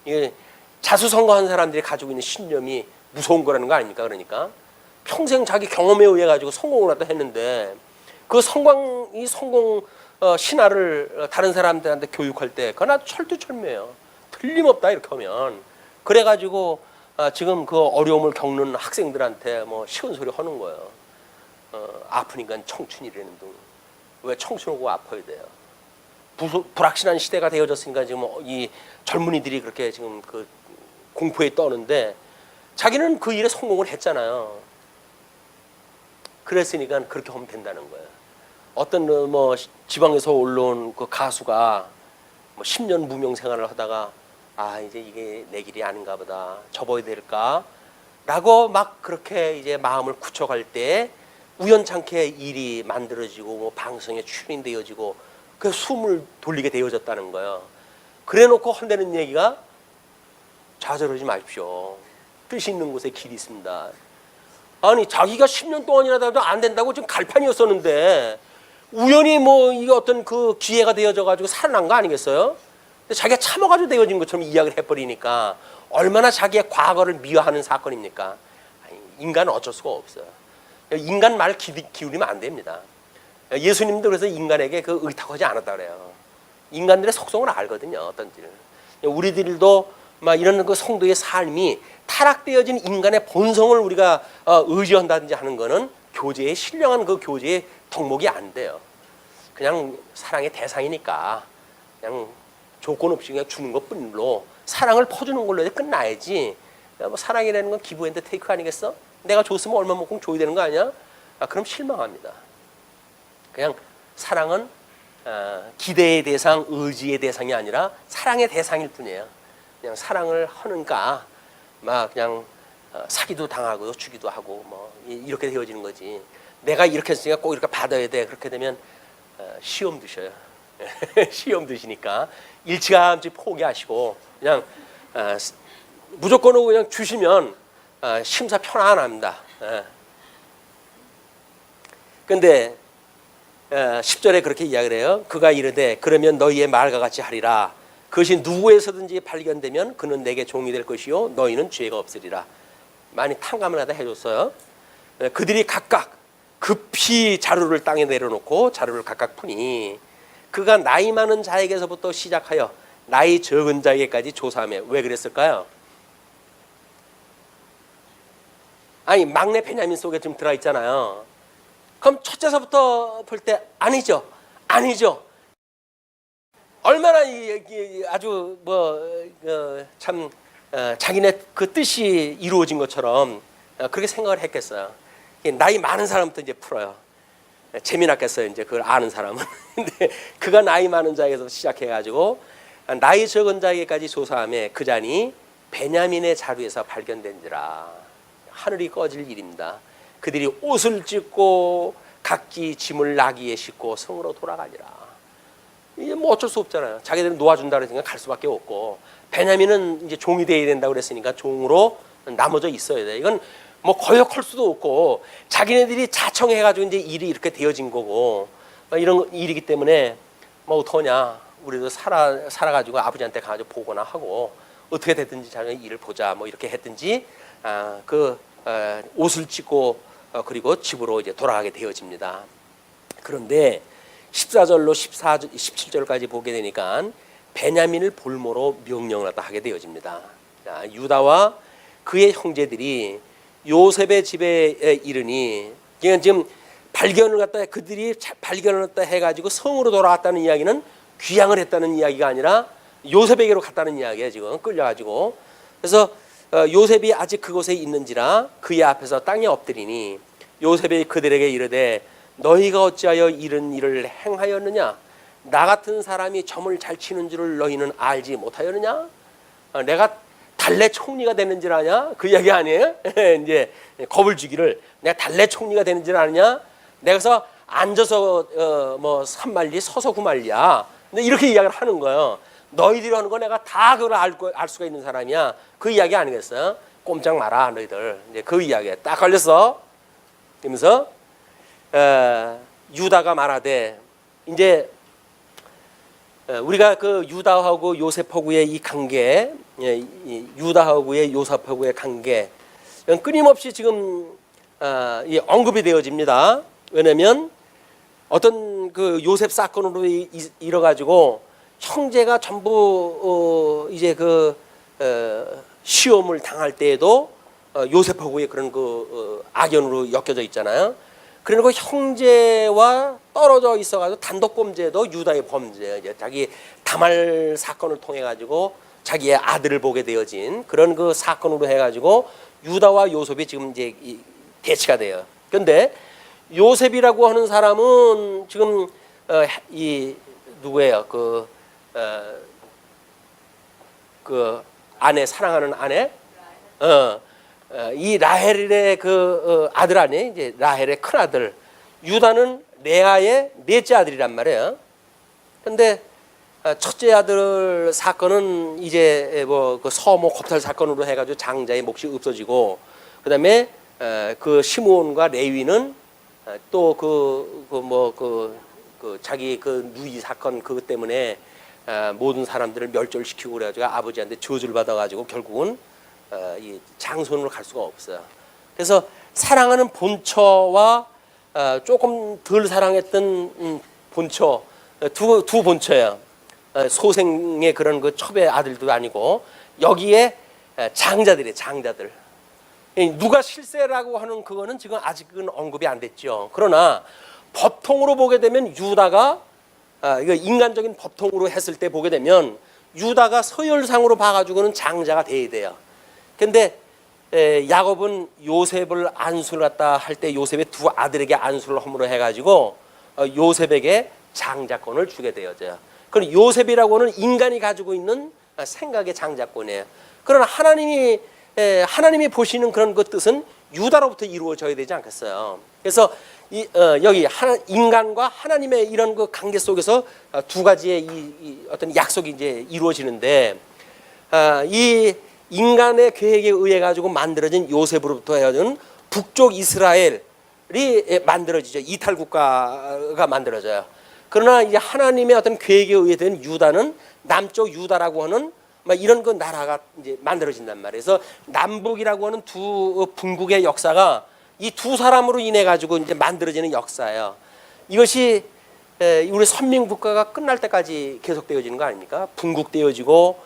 이게 자수성가한 사람들이 가지고 있는 신념이 무서운 거라는 거 아닙니까? 그러니까 평생 자기 경험에 의해 가지고 성공을 하다 했는데 그 성공 신화를 다른 사람들한테 교육할 때 그건 아주 철두철미해요. 틀림없다 이렇게 하면 그래가지고 지금 그 어려움을 겪는 학생들한테 뭐 쉬운 소리 하는 거예요. 아프니까 청춘이라는 둥. 왜 청춘하고 아파야 돼요? 불확실한 시대가 되어졌으니까 지금 이 젊은이들이 그렇게 지금 그 공포에 떠는데 자기는 그 일에 성공을 했잖아요. 그랬으니까 그렇게 하면 된다는 거예요. 어떤 뭐 지방에서 올라온 그 가수가 뭐 10년 무명 생활을 하다가 이제 이게 내 길이 아닌가 보다 접어야 될까라고 막 그렇게 이제 마음을 굳혀갈 때 우연찮게 일이 만들어지고 뭐 방송에 출연되어지고 그 숨을 돌리게 되어졌다는 거예요. 그래놓고 한다는 얘기가 좌절하지 마십시오. 뜻이 있는 곳에 길이 있습니다. 아니 자기가 10년 동안이나 해도 안 된다고 지금 갈판이었었는데 우연히 뭐 이게 어떤 그 기회가 되어져 가지고 살아난 거 아니겠어요? 근데 자기가 참아가지고 되어진 것처럼 이야기를 해버리니까 얼마나 자기의 과거를 미화하는 사건입니까? 인간은 어쩔 수가 없어요. 인간 말 기울이면 안 됩니다. 예수님도 그래서 인간에게 그 의탁하지 않았다 그래요. 인간들의 속성을 알거든요. 어떤지를. 우리들도 막 이런 그 성도의 삶이 타락되어진 인간의 본성을 우리가 의지한다든지 하는 거는 교제에 신령한 그 교제의 덕목이 안 돼요. 그냥 사랑의 대상이니까 그냥 조건 없이 그냥 주는 것뿐로 사랑을 퍼주는 걸로 끝나야지. 뭐 사랑이라는 건 기브 앤드 테이크 아니겠어? 내가 줬으면 얼마만큼 줘야 되는 거 아니야? 그럼 실망합니다. 그냥 사랑은 기대의 대상, 의지의 대상이 아니라 사랑의 대상일 뿐이에요. 그냥 사랑을 하는가, 막 그냥 사기도 당하고 주기도 하고 뭐 이렇게 되어지는 거지. 내가 이렇게 했으니까 꼭 이렇게 받아야 돼. 그렇게 되면 시험 드셔요. 시험 드시니까 일찌감치 포기하시고 그냥 무조건으로 그냥 주시면 심사 편안합니다. 그런데 10절에 그렇게 이야기를 해요. 그가 이르되 그러면 너희의 말과 같이 하리라. 그것이 누구에서든지 발견되면 그는 내게 종이 될 것이요 너희는 죄가 없으리라. 많이 탕감을 하다 해줬어요. 그들이 각각 급히 자루를 땅에 내려놓고 자루를 각각 푸니 그가 나이 많은 자에게서부터 시작하여 나이 적은 자에게까지 조사하며 왜 그랬을까요? 아니 막내 베냐민 속에 좀 들어있잖아요. 그럼 첫째서부터 볼 때 아니죠. 아니죠. 얼마나 아주 참 자기네 그 뜻이 이루어진 것처럼 그렇게 생각을 했겠어요. 나이 많은 사람부터 이제 풀어요. 재미났겠어요. 이제 그걸 아는 사람은. 근데 그가 나이 많은 자에게서 시작해가지고 나이 적은 자에게까지 조사하며 그 잔이 베냐민의 자루에서 발견된지라. 하늘이 꺼질 일입니다. 그들이 옷을 찢고 각기 짐을 나귀에 싣고 성으로 돌아가니라. 이게 뭐 어쩔 수 없잖아요. 자기들은 놓아준다 그랬으니까 갈 수밖에 없고 베냐민은 이제 종이 돼야 된다고 그랬으니까 종으로 나머져 있어야 돼. 이건 뭐 거역할 수도 없고 자기네들이 자청해가지고 이제 일이 이렇게 되어진 거고 이런 일이기 때문에 뭐 어떡하냐. 우리도 살아가지고 아버지한테 가서 보거나 하고 어떻게 됐든지 자기 일을 보자 뭐 이렇게 했든지 옷을 찢고 그리고 집으로 이제 돌아가게 되어집니다. 그런데 14절로 17절까지 보게 되니까 베냐민을 볼모로 명령을 하게 되어집니다. 자, 유다와 그의 형제들이 요셉의 집에 이르니 지금 발견을 갖다 그들이 발견을 갖다 해가지고 성으로 돌아갔다는 이야기는 귀향을 했다는 이야기가 아니라 요셉에게로 갔다는 이야기예요. 지금 끌려가지고 그래서 요셉이 아직 그곳에 있는지라 그의 앞에서 땅에 엎드리니 요셉이 그들에게 이르되 너희가 어찌하여 이런 일을 행하였느냐? 나 같은 사람이 점을 잘 치는 줄을 너희는 알지 못하였느냐? 내가 달래 총리가 되는 줄 아냐? 그 이야기 아니에요? 이제 겁을 주기를 내가 달래 총리가 되는 줄 아느냐? 내가서 앉아서 뭐 3말리 서서 9말리야. 근데 이렇게 이야기를 하는 거예요. 너희들이 하는 거 내가 다 그걸 알 수가 있는 사람이야. 그 이야기 아니겠어요? 꼼짝 마라 너희들. 이제 그 이야기에 딱 걸렸어. 그러면서 유다가 말하되 이제 우리가 그 유다하고 요셉하고의 이 관계, 유다하고의 요셉하고의 관계 끊임없이 지금 언급이 되어집니다. 왜냐하면 어떤 그 요셉 사건으로 이뤄가지고 형제가 전부 이제 그 시험을 당할 때에도 요셉하고의 그런 그 악연으로 엮여져 있잖아요. 그리고 형제와 떨어져 있어가지고 단독 범죄도 유다의 범죄예요. 이제 자기 다말 사건을 통해 가지고 자기의 아들을 보게 되어진 그런 그 사건으로 해가지고 유다와 요셉이 지금 이제 대치가 돼요. 그런데 요셉이라고 하는 사람은 지금 이 누구예요? 그 아내 사랑하는 아내, 이 라헬의 그 아들 아니 이제 라헬의 큰 아들 유다는 레아의 넷째 아들이란 말이에요. 그런데 첫째 아들 사건은 이제 뭐 그 서모 겁탈 사건으로 해가지고 장자의 몫이 없어지고 그다음에 그 시므온과 레위는 또 자기 그 누이 사건 그것 때문에 모든 사람들을 멸절시키고 그래가지고 아버지한테 저주를 받아가지고 결국은 이 장손으로 갈 수가 없어요. 그래서 사랑하는 본처와 조금 덜 사랑했던 본처 두 본처예요. 소생의 그런 그 첩의 아들도 아니고 여기에 장자들이에요. 장자들. 누가 실세라고 하는 그거는 지금 아직은 언급이 안 됐죠. 그러나 법통으로 보게 되면 유다가 이거 인간적인 법통으로 했을 때 보게 되면 유다가 서열상으로 봐가지고는 장자가 돼야 돼요. 근데 야곱은 요셉을 안수를 갖다 할 때 요셉의 두 아들에게 안수를 허물어 해가지고 요셉에게 장자권을 주게 되어져요. 그럼 요셉이라고 하는 인간이 가지고 있는 생각의 장자권이에요. 그러나 하나님이 보시는 그런 그 뜻은 유다로부터 이루어져야 되지 않겠어요. 그래서 여기 인간과 하나님의 이런 그 관계 속에서 두 가지의 이 어떤 약속이 이제 이루어지는데 이 인간의 계획에 의해 가지고 만들어진 요셉으로부터 해가지고 북쪽 이스라엘이 만들어지죠. 이탈 국가가 만들어져요. 그러나 이제 하나님의 어떤 계획에 의해 된 유다는 남쪽 유다라고 하는 이런 그 나라가 이제 만들어진단 말이에요. 그래서 남북이라고 하는 두 분국의 역사가 이 두 사람으로 인해 가지고 이제 만들어지는 역사예요. 이것이 우리 선민국가가 끝날 때까지 계속되어지는 거 아닙니까? 분국되어지고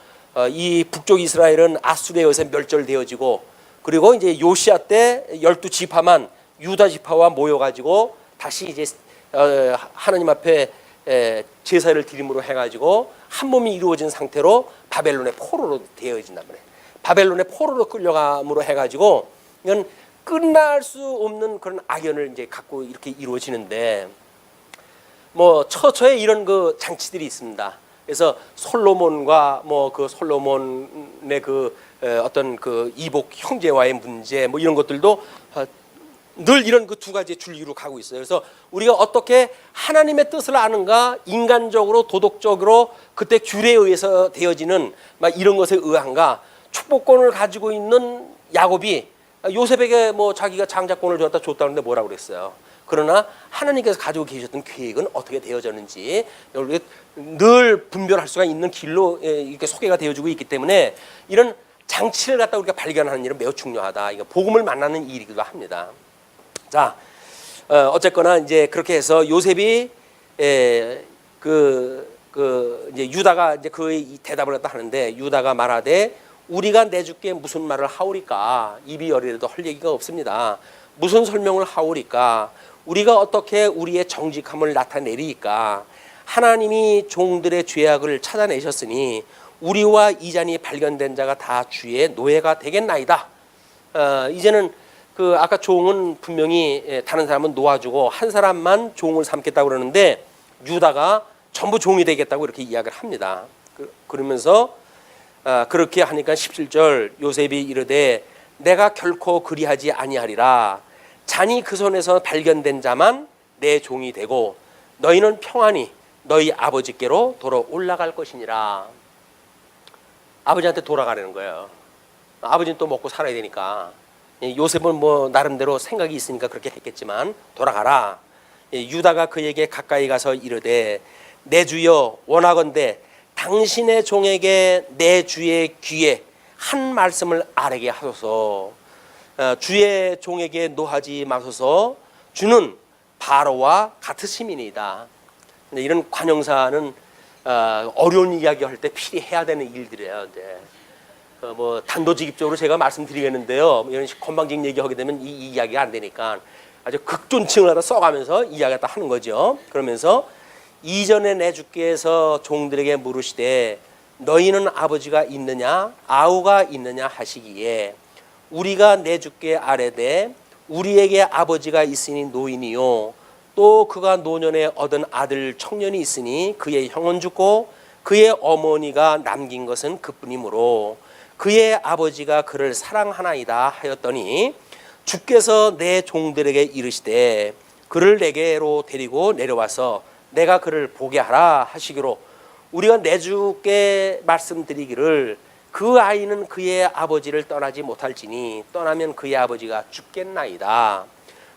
이 북쪽 이스라엘은 아수르에 의해서 멸절되어지고, 그리고 이제 요시아 때 12지파만 유다 지파와 모여가지고 다시 이제 하나님 앞에 제사를 드림으로 해가지고 한 몸이 이루어진 상태로 바벨론의 포로로 되어진단 말이에요. 바벨론의 포로로 끌려감으로 해가지고 이건 끝날 수 없는 그런 악연을 이제 갖고 이렇게 이루어지는데, 뭐 처처에 이런 그 장치들이 있습니다. 그래서 솔로몬과 뭐 그 솔로몬의 그 어떤 그 이복 형제와의 문제 뭐 이런 것들도 늘 이런 그 두 가지 줄기로 가고 있어요. 그래서 우리가 어떻게 하나님의 뜻을 아는가, 인간적으로 도덕적으로 그때 귤에 의해서 되어지는 막 이런 것에 의한가. 축복권을 가지고 있는 야곱이 요셉에게 뭐 자기가 장자권을 줬다는데 뭐라고 그랬어요. 그러나 하나님께서 가지고 계셨던 계획은 어떻게 되어졌는지 늘 분별할 수가 있는 길로 이렇게 소개가 되어지고 있기 때문에 이런 장치를 갖다 우리가 발견하는 일은 매우 중요하다. 이거 복음을 만나는 일이기도 합니다. 자, 어쨌거나 이제 그렇게 해서 요셉이 이제 유다가 이제 그의 대답을 갖다 하는데, 유다가 말하되 우리가 내주께 무슨 말을 하오리까? 입이 열이라도 할 얘기가 없습니다. 무슨 설명을 하오리까? 우리가 어떻게 우리의 정직함을 나타내리까? 하나님이 종들의 죄악을 찾아내셨으니 우리와 이잔이 발견된 자가 다 주의 노예가 되겠나이다. 이제는 그 아까 종은 분명히 다른 사람은 놓아주고 한 사람만 종을 삼겠다고 그러는데 유다가 전부 종이 되겠다고 이렇게 이야기를 합니다. 그러면서 그렇게 하니까 17절 요셉이 이르되 내가 결코 그리하지 아니하리라. 잔이 그 손에서 발견된 자만 내 종이 되고 너희는 평안히 너희 아버지께로 돌아 올라갈 것이니라. 아버지한테 돌아가라는 거예요. 아버지는 또 먹고 살아야 되니까. 요셉은 뭐 나름대로 생각이 있으니까 그렇게 했겠지만 돌아가라. 유다가 그에게 가까이 가서 이르되 내 주여 원하건대 당신의 종에게 내 주의 귀에 한 말씀을 아뢰게 하소서. 주의 종에게 노하지 마소서. 주는 바로와 같으심이니이다. 이런 관용사는 어려운 이야기할 때 필히 해야 되는 일들이에요. 뭐 단도직입적으로 제가 말씀드리겠는데요. 이런 건방진 얘기하게 되면 이 이야기가 안 되니까 아주 극존칭을 하다 써가면서 이야기를 하는 거죠. 그러면서 이전에 내 주께서 종들에게 물으시되 너희는 아버지가 있느냐 아우가 있느냐 하시기에 우리가 내 주께 아뢰되 우리에게 아버지가 있으니 노인이요 또 그가 노년에 얻은 아들 청년이 있으니 그의 형은 죽고 그의 어머니가 남긴 것은 그뿐이므로 그의 아버지가 그를 사랑하나이다 하였더니 주께서 내 종들에게 이르시되 그를 내게로 데리고 내려와서 내가 그를 보게 하라 하시기로 우리가 내 주께 말씀드리기를 그 아이는 그의 아버지를 떠나지 못할지니 떠나면 그의 아버지가 죽겠나이다.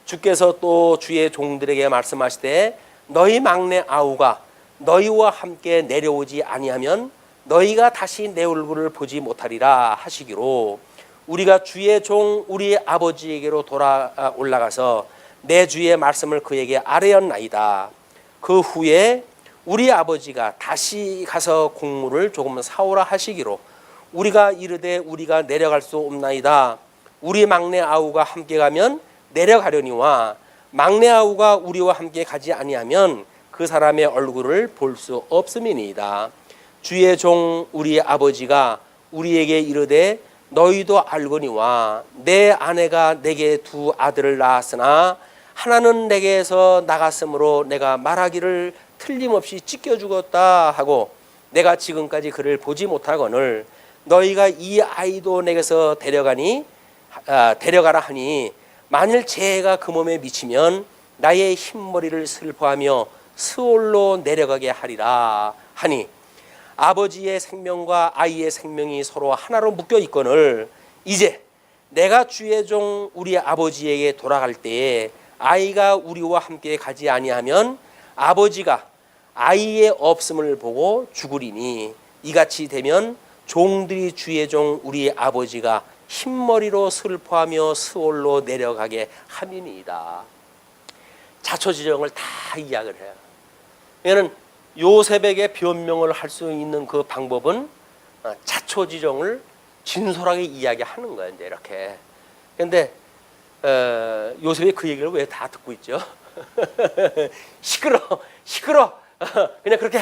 주께서 또 주의 종들에게 말씀하시되 너희 막내 아우가 너희와 함께 내려오지 아니하면 너희가 다시 내 얼굴을 보지 못하리라 하시기로 우리가 주의 종 우리 아버지에게로 돌아 올라가서 내 주의 말씀을 그에게 아뢰었나이다. 그 후에 우리 아버지가 다시 가서 곡물을 조금 사오라 하시기로 우리가 이르되 우리가 내려갈 수 없나이다. 우리 막내 아우가 함께 가면 내려가려니와 막내 아우가 우리와 함께 가지 아니하면 그 사람의 얼굴을 볼 수 없음이니이다. 주의 종 우리 아버지가 우리에게 이르되 너희도 알거니와 내 아내가 내게 두 아들을 낳았으나 하나는 내게서 나갔으므로 내가 말하기를 틀림없이 찢겨 죽었다 하고 내가 지금까지 그를 보지 못하거늘 너희가 이 아이도 내게서 데려가라 하니 만일 재해가 그 몸에 미치면 나의 흰머리를 슬퍼하며 스올로 내려가게 하리라 하니 아버지의 생명과 아이의 생명이 서로 하나로 묶여 있거늘 이제 내가 주의 종 우리 아버지에게 돌아갈 때에 아이가 우리와 함께 가지 아니하면 아버지가 아이의 없음을 보고 죽으리니 이같이 되면 종들이 주의 종 우리 아버지가 흰머리로 슬퍼하며 스올로 내려가게 함이니이다. 자초지정을 다 이야기를 해요. 얘는 요셉에게 변명을 할 수 있는 그 방법은 자초지정을 진솔하게 이야기하는 거예요. 이제 이렇게. 근데 요셉이 그 얘기를 왜 다 듣고 있죠? 시끄러. 그냥 그렇게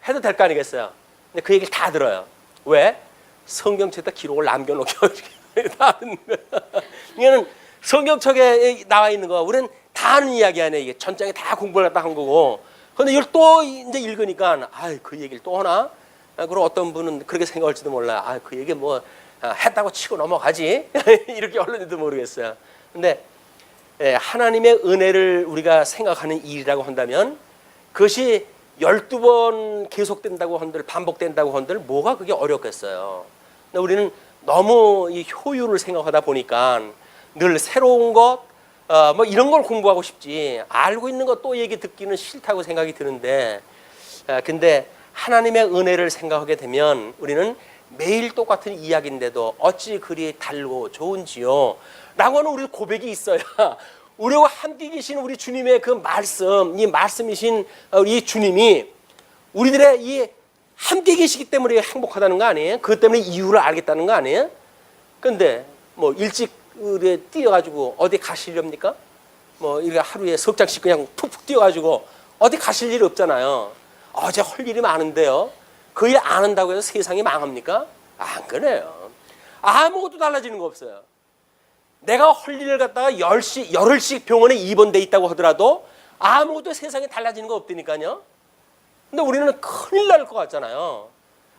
해도 될 거 아니겠어요? 근데 그 얘기를 다 들어요. 왜? 성경책에다 기록을 남겨놓게 다 듣는 거야. 이거는 성경책에 나와 있는 거. 우리는 다 아는 이야기 아니에요. 이게 전장에 다 공부를 갖다 한 거고. 근데 이걸 또 이제 읽으니까 그 얘기를 또 하나? 그리고 어떤 분은 그렇게 생각할지도 몰라. 그 얘기 뭐 했다고 치고 넘어가지. 이렇게 얼른지도 모르겠어요. 근데 하나님의 은혜를 우리가 생각하는 일이라고 한다면 그것이 12번 계속된다고 한들 반복된다고 한들 뭐가 그게 어렵겠어요. 근데 우리는 너무 이 효율을 생각하다 보니까 늘 새로운 것 뭐 이런 걸 공부하고 싶지 알고 있는 것 또 얘기 듣기는 싫다고 생각이 드는데 근데 하나님의 은혜를 생각하게 되면 우리는 매일 똑같은 이야기인데도 어찌 그리 달고 좋은지요 라고 하는 우리 고백이 있어야 우리와 함께 계신 우리 주님의 그 말씀, 이 말씀이신 우리 주님이 우리들의 이 함께 계시기 때문에 행복하다는 거 아니에요? 그것 때문에 이유를 알겠다는 거 아니에요? 근데 뭐 일찍 뛰어가지고 어디 가시렵니까? 뭐 이렇게 하루에 석 장씩 그냥 푹푹 뛰어가지고 어디 가실 일이 없잖아요. 어제 할 일이 많은데요. 그 일 안 한다고 해서 세상이 망합니까? 안 그래요. 아무것도 달라지는 거 없어요. 내가 할 일을 갖다가 열흘씩 병원에 입원돼 있다고 하더라도 아무것도 세상에 달라지는 거 없다니까요. 근데 우리는 큰일 날 것 같잖아요.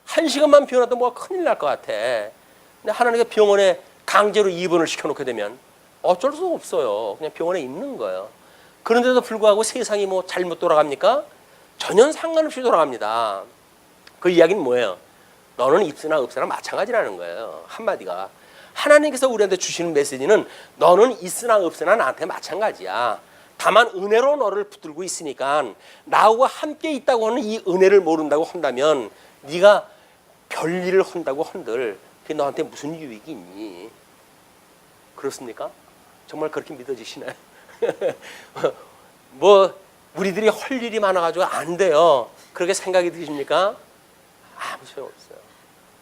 1시간만 병원에도 뭐가 큰일 날 것 같아. 근데 하나님께 병원에 강제로 입원을 시켜놓게 되면 어쩔 수 없어요. 그냥 병원에 있는 거예요. 그런데도 불구하고 세상이 뭐 잘못 돌아갑니까? 전혀 상관없이 돌아갑니다. 그 이야기는 뭐예요? 너는 있으나 없으나 마찬가지라는 거예요. 한마디가. 하나님께서 우리한테 주시는 메시지는 너는 있으나 없으나 나한테 마찬가지야. 다만 은혜로 너를 붙들고 있으니까 나하고 함께 있다고 하는 이 은혜를 모른다고 한다면 네가 별일을 한다고 한들 그게 너한테 무슨 유익이 있니? 그렇습니까? 정말 그렇게 믿어지시나요? 뭐 우리들이 할 일이 많아가지고 안 돼요. 그렇게 생각이 드십니까? 아무 소용없어요.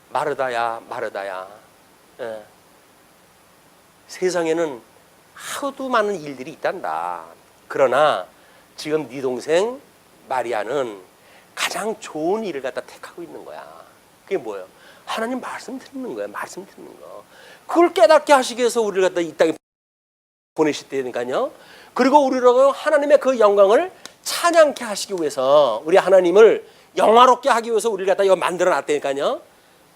마르다야. 예. 세상에는 하도 많은 일들이 있단다. 그러나 지금 네 동생 마리아는 가장 좋은 일을 갖다 택하고 있는 거야. 그게 뭐예요? 하나님 말씀 듣는 거야. 말씀 듣는 거. 그걸 깨닫게 하시기 위해서 우리를 갖다 이 땅에 보내셨다니까요. 그리고 우리로 하나님의 그 영광을 찬양케 하시기 위해서 우리 하나님을 영화롭게 하기 위해서 우리를 갖다 만들어 놨다니까요.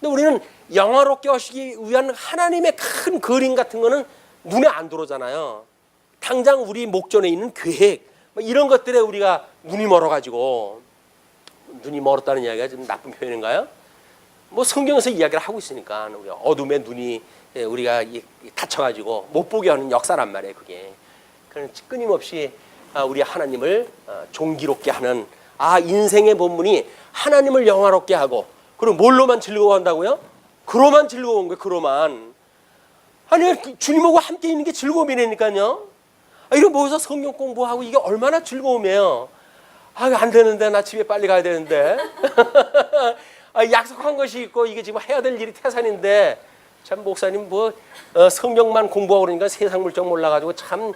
근데 우리는 영화롭게 하시기 위한 하나님의 큰 그림 같은 거는 눈에 안 들어오잖아요. 당장 우리 목전에 있는 계획 이런 것들에 우리가 눈이 멀어가지고 눈이 멀었다는 이야기가 좀 나쁜 표현인가요? 뭐 성경에서 이야기를 하고 있으니까 우리가 어둠의 눈이 우리가 닫혀가지고 못 보게 하는 역사란 말이에요. 그게 끊임없이 우리 하나님을 존귀롭게 하는 인생의 본문이 하나님을 영화롭게 하고 그리고 뭘로만 즐거워한다고요? 그로만 즐거운 거예요. 그로만. 아니 주님하고 함께 있는 게 즐거움이라니까요. 이거 모여서 성경 공부하고 이게 얼마나 즐거움이에요. 안 되는데 나 집에 빨리 가야 되는데 약속한 것이 있고 이게 지금 해야 될 일이 태산인데 참 목사님 뭐 성경만 공부하고 그러니까 세상 물정 몰라가지고 참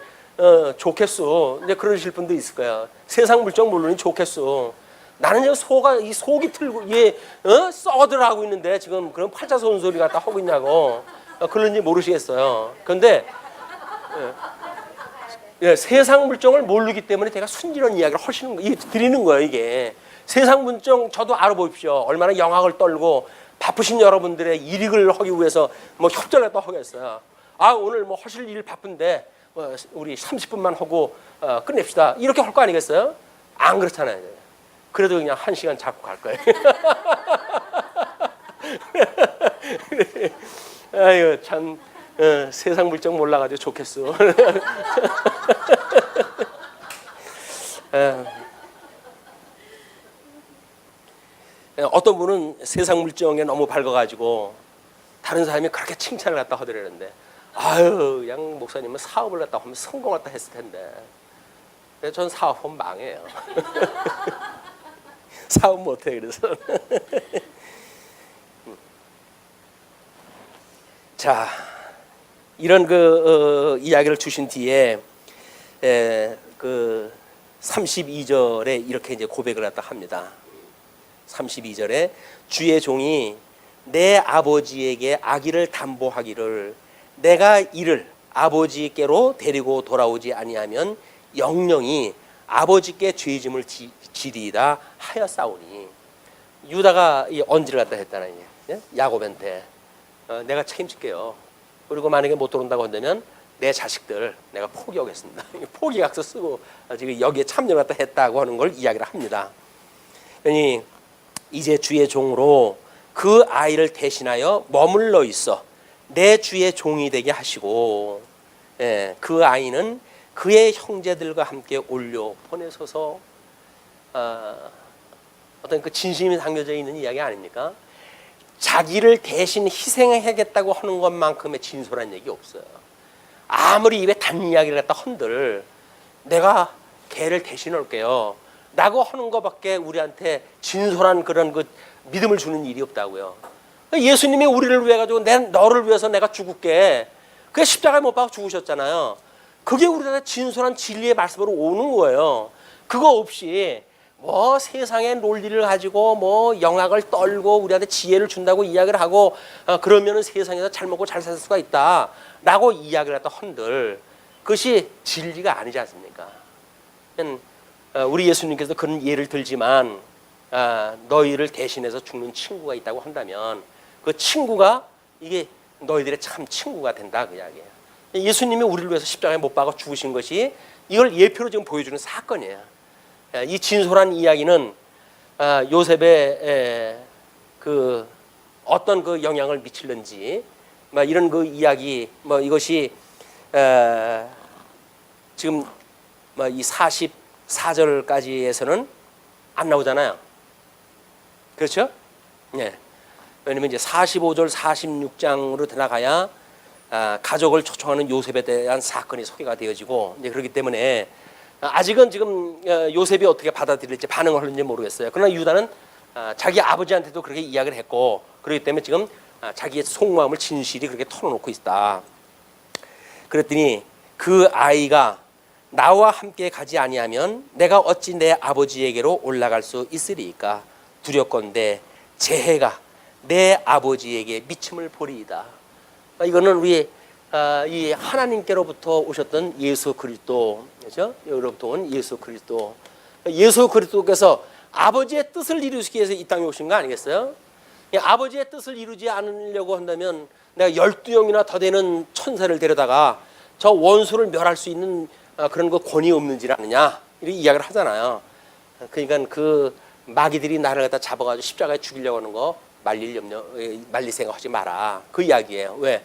좋겠어. 이제 그러실 분도 있을 거야. 세상 물정 모르니 좋겠어. 나는 지금 속이 틀고 썩어들어가고 있는데 지금 그런 팔자손 소리 갖다 하고 있냐고 그런지 모르시겠어요. 그런데 세상 물정을 모르기 때문에 제가 순진한 이야기를 드리는 거예요. 이게 세상 물정 저도 알아보십시오. 얼마나 영악을 떨고 바쁘신 여러분들의 일익을 하기 위해서 뭐 협전을 또 하겠어요. 오늘 뭐 하실 일 바쁜데 우리 30분만 하고 끝냅시다. 이렇게 할 거 아니겠어요? 안 그렇잖아요. 그래도 그냥 1시간 잡고 갈 거예요. 아유 참 세상 물정 몰라가지고 좋겠어. 어떤 분은 세상 물정에 너무 밝아가지고 다른 사람이 그렇게 칭찬을 갖다 하더라는데, 아유, 그냥 목사님은 사업을 갖다 하면 성공했다 했을 텐데. 근데 전 사업하면 망해요. 사업 못해, 그래서. 자, 이런 이야기를 주신 뒤에 그 32절에 이렇게 이제 고백을 갖다 합니다. 32절에 주의 종이 내 아버지에게 아기를 담보하기를 내가 이를 아버지께로 데리고 돌아오지 아니하면 영영이 아버지께 죄짐을 지리이다 하였사오니. 유다가 이 언지를 갖다 했다는 얘기예요. 야곱한테 내가 책임질게요. 그리고 만약에 못 들어온다고 한다면 내 자식들 내가 포기하겠습니다. 포기각서 쓰고 지금 여기에 참여를 갖다 했다고 하는 걸 이야기를 합니다. 그러니 이제 주의 종으로 그 아이를 대신하여 머물러 있어 내 주의 종이 되게 하시고, 그 아이는 그의 형제들과 함께 올려 보내소서. 어떤 그 진심이 담겨져 있는 이야기 아닙니까? 자기를 대신 희생하겠다고 하는 것만큼의 진솔한 얘기 없어요. 아무리 입에 단 이야기를 갖다 헌들 내가 걔를 대신 올게요 라고 하는 것밖에 우리한테 진솔한 그런 그 믿음을 주는 일이 없다고요. 예수님이 우리를 위해 가지고 너를 위해서 내가 죽을게. 그게 십자가에 못 박아 죽으셨잖아요. 그게 우리한테 진솔한 진리의 말씀으로 오는 거예요. 그거 없이 뭐 세상의 논리를 가지고 뭐 영악을 떨고 우리한테 지혜를 준다고 이야기를 하고 그러면은 세상에서 잘 먹고 잘 살 수가 있다라고 이야기를 했다 헌들 그것이 진리가 아니지 않습니까? 우리 예수님께서 그런 예를 들지만 너희를 대신해서 죽는 친구가 있다고 한다면 그 친구가 이게 너희들의 참 친구가 된다 그 이야기예요. 예수님이 우리를 위해서 십자가에 못 박아 죽으신 것이 이걸 예표로 지금 보여주는 사건이에요. 이 진솔한 이야기는 요셉의 그 어떤 그 영향을 미칠는지 이런 그 이야기 이것이 지금 이 44절까지에서는 안 나오잖아요. 그렇죠? 네. 왜냐면 이제 45절 46장으로 들어가야 가족을 초청하는 요셉에 대한 사건이 소개가 되어지고 이제 그렇기 때문에 아직은 지금 요셉이 어떻게 받아들일지 반응을 하는지 모르겠어요. 그러나 유다는 자기 아버지한테도 그렇게 이야기를 했고 그렇기 때문에 지금 자기의 속마음을 진실이 그렇게 털어놓고 있다. 그랬더니 그 아이가 나와 함께 가지 아니하면 내가 어찌 내 아버지에게로 올라갈 수 있으리까? 두렵건대 재해가 내 아버지에게 미침을 보리이다. 이거는 우리 이 하나님께로부터 오셨던 예수 그리스도, 그렇죠? 여기로부터 온 예수 그리스도. 예수 그리스도께서 아버지의 뜻을 이루시기 위해서 이 땅에 오신 거 아니겠어요? 아버지의 뜻을 이루지 않으려고 한다면 내가 12명이나 더 되는 천사를 데려다가 저 원수를 멸할 수 있는 그런 거 권위 없는지 아느냐 이렇게 이야기를 하잖아요. 그러니까 그 마귀들이 나를 갖다 잡아가지고 십자가에 죽이려고 하는 거 말릴 생각하지 마라 그 이야기예요. 왜?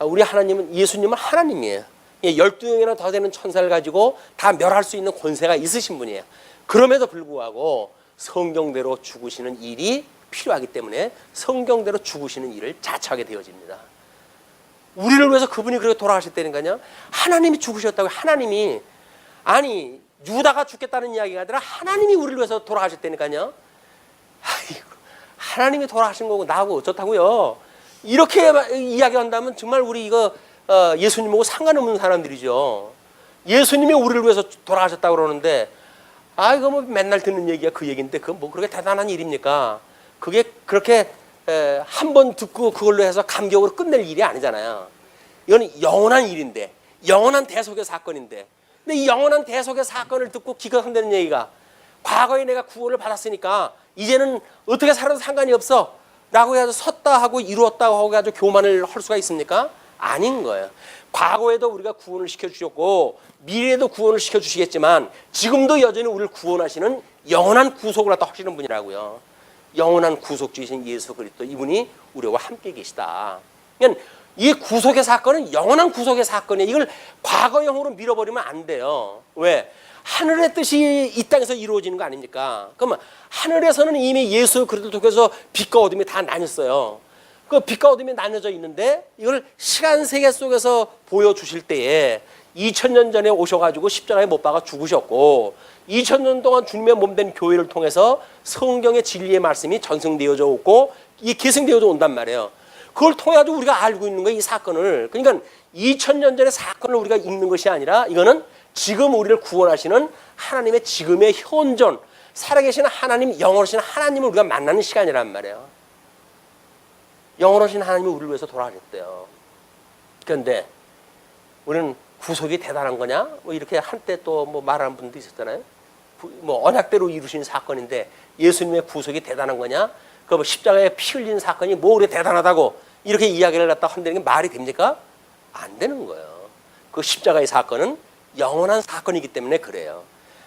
우리 하나님은 예수님은 하나님이에요. 12명이나 더 되는 천사를 가지고 다 멸할 수 있는 권세가 있으신 분이에요. 그럼에도 불구하고 성경대로 죽으시는 일이 필요하기 때문에 성경대로 죽으시는 일을 자처하게 되어집니다. 우리를 위해서 그분이 그렇게 돌아가셨다니까요. 하나님이 죽으셨다고. 하나님이 아니 유다가 죽겠다는 이야기가 아니라 하나님이 우리를 위해서 돌아가셨다니까요. 아이고, 하나님이 돌아가신 거고 나하고 어쩌다고요. 이렇게 이야기한다면 정말 우리 이거 예수님하고 상관없는 사람들이죠. 예수님이 우리를 위해서 돌아가셨다고 그러는데 이거 뭐 맨날 듣는 얘기야 그 얘기인데 그건 뭐 그렇게 대단한 일입니까? 그게 그렇게 한 번 듣고 그걸로 해서 감격으로 끝낼 일이 아니잖아요. 이건 영원한 일인데 영원한 대속의 사건인데 근데 이 영원한 대속의 사건을 듣고 기가 흔드는 얘기가 과거에 내가 구원을 받았으니까 이제는 어떻게 살아도 상관이 없어 라고 해서 섰다 하고 이루었다고 하고 가지고 교만을 할 수가 있습니까? 아닌 거예요. 과거에도 우리가 구원을 시켜주셨고 미래에도 구원을 시켜주시겠지만 지금도 여전히 우리를 구원하시는 영원한 구속을 갖다 하시는 분이라고요. 영원한 구속주이신 예수 그리스도 이분이 우리와 함께 계시다. 그러니까 이 구속의 사건은 영원한 구속의 사건이에요. 이걸 과거형으로 밀어버리면 안 돼요. 왜? 하늘의 뜻이 이 땅에서 이루어지는 거 아닙니까? 그러면 하늘에서는 이미 예수 그리스도 통해서 빛과 어둠이 다 나뉘었어요. 그 빛과 어둠이 나뉘어져 있는데 이걸 시간 세계 속에서 보여주실 때에 2000년 전에 오셔가지고 십자가에 못 박아 죽으셨고 2000년 동안 주님의 몸된 교회를 통해서 성경의 진리의 말씀이 전승되어져 오고 이 계승되어져 온단 말이에요. 그걸 통해 가지고 우리가 알고 있는 거예요, 이 사건을. 그러니까 2000년 전의 사건을 우리가 읽는 것이 아니라 이거는 지금 우리를 구원하시는 하나님의 지금의 현존, 살아계신 하나님, 영원하신 하나님을 우리가 만나는 시간이란 말이에요. 영원하신 하나님이 우리를 위해서 돌아가셨대요. 그런데 우리는 구속이 대단한 거냐? 뭐 이렇게 한때 또 뭐 말하는 분도 있었잖아요. 뭐 언약대로 이루신 사건인데 예수님의 구속이 대단한 거냐? 그 뭐 십자가에 피 흘린 사건이 뭐 그래 대단하다고 이렇게 이야기를 갖다 한다는 게 말이 됩니까? 안 되는 거예요. 그 십자가의 사건은 영원한 사건이기 때문에 그래요.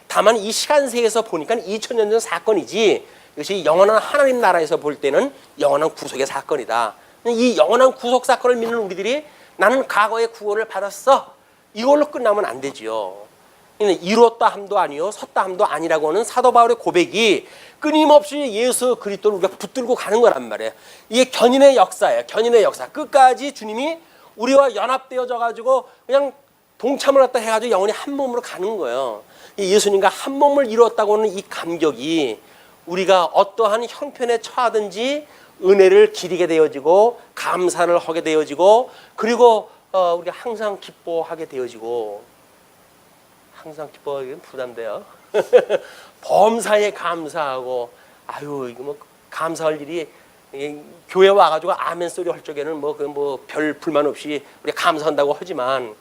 다만 이 시간세에서 보니까 2000년 전 사건이지 이것이 영원한 하나님 나라에서 볼 때는 영원한 구속의 사건이다. 이 영원한 구속 사건을 믿는 우리들이 나는 과거에 구원을 받았어. 이걸로 끝나면 안 되지요. 이뤘다 함도 아니요 섰다 함도 아니라고 하는 사도 바울의 고백이 끊임없이 예수 그리스도를 우리가 붙들고 가는 거란 말이에요. 이게 견인의 역사예요. 견인의 역사. 끝까지 주님이 우리와 연합되어져 가지고 그냥 동참을 갖다 해가지고 영원히 한 몸으로 가는 거예요. 예수님과 한 몸을 이루었다고 하는 이 감격이 우리가 어떠한 형편에 처하든지 은혜를 기리게 되어지고 감사를 하게 되어지고 그리고 우리가 항상 기뻐하게 되어지고 항상 기뻐하기는 부담돼요. 범사에 감사하고 아유 이거 뭐 감사할 일이 교회 와가지고 아멘 소리 할 적에는 뭐 별 불만 없이 우리 감사한다고 하지만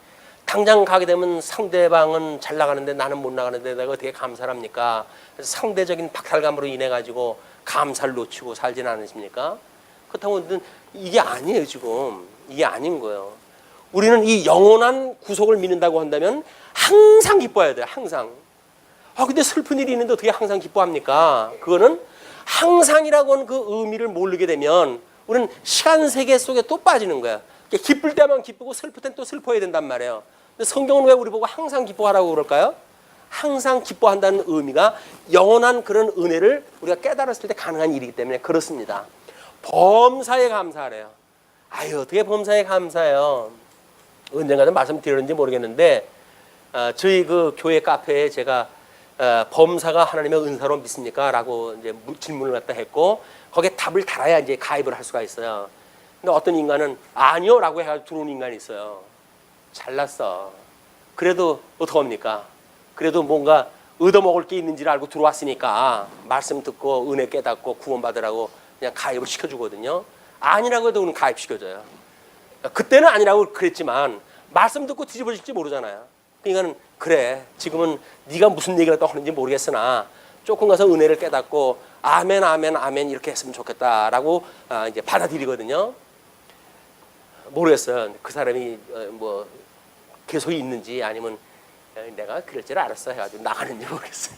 당장 가게 되면 상대방은 잘 나가는데 나는 못 나가는데 내가 어떻게 감사를 합니까? 그래서 상대적인 박탈감으로 인해 가지고 감사를 놓치고 살지는 않으십니까? 그렇다고 이게 아니에요. 지금 이게 아닌 거예요. 우리는 이 영원한 구속을 믿는다고 한다면 항상 기뻐해야 돼요. 항상. 근데 슬픈 일이 있는데 어떻게 항상 기뻐합니까? 그거는 항상이라고 하는 그 의미를 모르게 되면 우리는 시간 세계 속에 또 빠지는 거야. 기쁠 때만 기쁘고 슬플 땐 또 슬퍼야 된단 말이에요. 근데 성경은 왜 우리 보고 항상 기뻐하라고 그럴까요? 항상 기뻐한다는 의미가 영원한 그런 은혜를 우리가 깨달았을 때 가능한 일이기 때문에 그렇습니다. 범사에 감사하래요. 아유 어떻게 범사에 감사해요? 언젠가는 말씀드렸는지 모르겠는데 저희 그 교회 카페에 제가 범사가 하나님의 은사로 믿습니까? 라고 이제 질문을 갖다 했고 거기에 답을 달아야 이제 가입을 할 수가 있어요. 근데 어떤 인간은 아니요 라고 해가지고 들어온 인간이 있어요. 잘났어. 그래도 어떡합니까? 그래도 뭔가 얻어먹을 게 있는지를 알고 들어왔으니까 말씀 듣고 은혜 깨닫고 구원받으라고 그냥 가입을 시켜주거든요. 아니라고 해도 그는 가입시켜줘요. 그때는 아니라고 그랬지만 말씀 듣고 뒤집어질지 모르잖아요. 그러니까 그래 지금은 네가 무슨 얘기를 또 하는지 모르겠으나 조금 가서 은혜를 깨닫고 아멘 아멘 아멘 이렇게 했으면 좋겠다라고 이제 받아들이거든요. 모르겠어요. 그 사람이 뭐 계속 있는지 아니면 내가 그럴 줄 알았어 해가지고 나가는지 모르겠어요.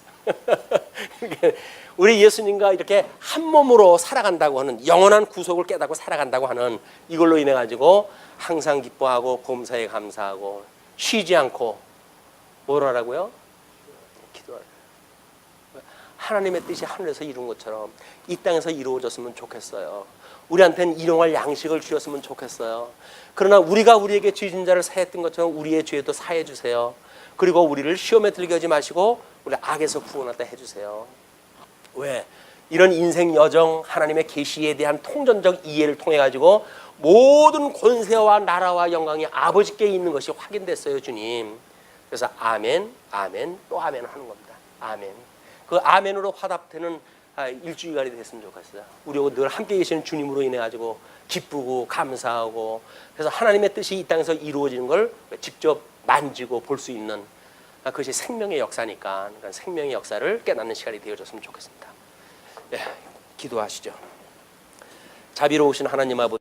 우리 예수님과 이렇게 한 몸으로 살아간다고 하는 영원한 구속을 깨닫고 살아간다고 하는 이걸로 인해 가지고 항상 기뻐하고 범사에 감사하고 쉬지 않고 뭘 하라고요? 기도하라. 하나님의 뜻이 하늘에서 이룬 것처럼 이 땅에서 이루어졌으면 좋겠어요. 우리한테는 일용할 양식을 주셨으면 좋겠어요. 그러나 우리가 우리에게 죄 진 자를 사했던 것처럼 우리의 죄도 사해 주세요. 그리고 우리를 시험에 들게 하지 마시고 우리 악에서 구원하다 해주세요. 왜? 이런 인생 여정 하나님의 계시에 대한 통전적 이해를 통해 가지고 모든 권세와 나라와 영광이 아버지께 있는 것이 확인됐어요. 주님. 그래서 아멘 아멘 또 아멘 하는 겁니다. 아멘. 그 아멘으로 화답되는 일주일간이 됐으면 좋겠어요. 우리하고 늘 함께 계시는 주님으로 인해 가지고 기쁘고 감사하고 그래서 하나님의 뜻이 이 땅에서 이루어지는 걸 직접 만지고 볼 수 있는 그것이 생명의 역사니까 그러니까 생명의 역사를 깨닫는 시간이 되어졌으면 좋겠습니다. 예, 기도하시죠. 자비로우신 하나님 아버지